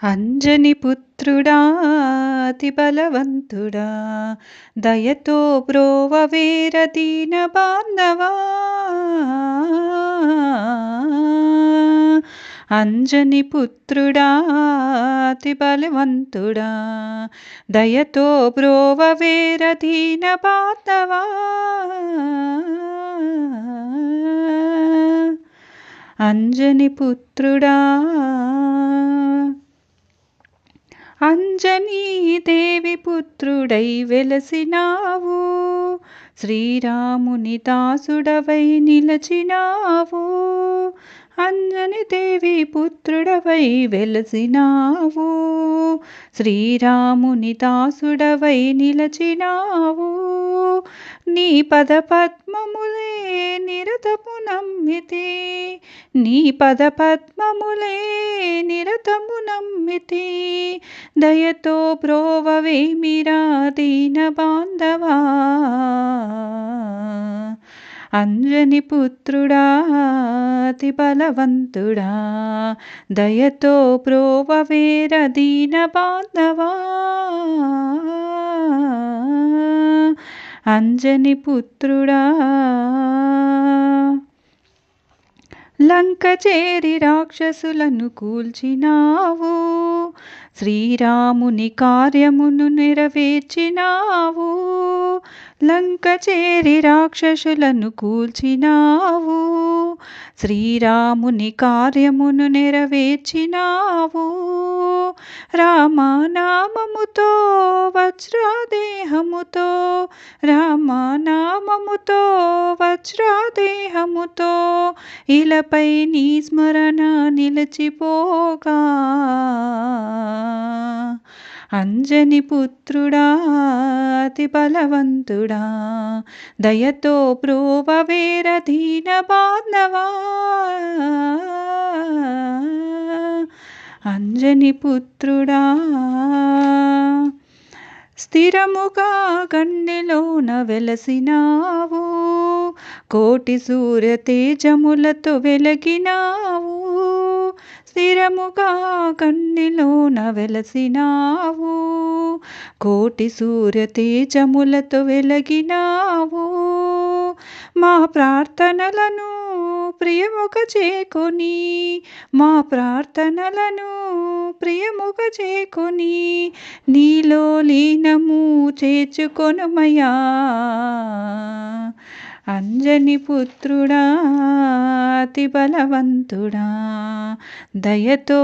అంజని పుత్రుడా అతి బలవంతుడా దయతో బ్రోవ వీర దీన బాంధవా. అంజని పుత్రుడా అతి బలవంతుడా దయతో బ్రోవ వీర దీన బాంధవా. అంజని పుత్రుడా అంజనీదేవి పుత్రుడై వెలసినావు, శ్రీరాముని దాసుడవై నిలచినావు. అంజనీదేవి పుత్రుడవై వెలసినావు, శ్రీరాముని దాసుడవై నిలచినావు. నీ పద పద్మములే నిరతము నమ్మితి, నీ పద పద్మములే నిరతము నమ్మితి. దయతో బ్రోవవేమిరా దీన బాంధవా. అంజని పుత్రుడా అతి బలవంతుడా దయతో బ్రోవవేర దీన బాంధవా. అంజని పుత్రుడా లంక చేరి రాక్షసులను కూల్చినావు, శ్రీరాముని కార్యమును నెరవేర్చినావు. లంక చేరి రాక్షసులను కూల్చినావు, శ్రీరాముని కార్యమును నెరవేర్చినావు. రామనామముతో వజ్రాదేహముతో, రామనామముతో వజ్రాదేహముతో ఇలపై నీ స్మరణ నిలచిపోగా. అంజని పుత్రుడా అతి బలవంతుడా దయతో బ్రోవ వీర దీన బాంధవా. అంజని పుత్రుడా స్థిరముగా గండెలోన వెలసినావు, కోటి సూర్య తేజములతో వెలగినావు. స్థిరముగా గండెలోన వెలసినావు, కోటి సూర్య తేజములతో వెలగినావు. మా ప్రార్థనలను ప్రియముగ చేకొని, మా ప్రార్థనలను ప్రియముగ చేకొని నీలో లీనము చేర్చుకొనుమయా. అంజని పుత్రుడా అతి బలవంతుడా దయతో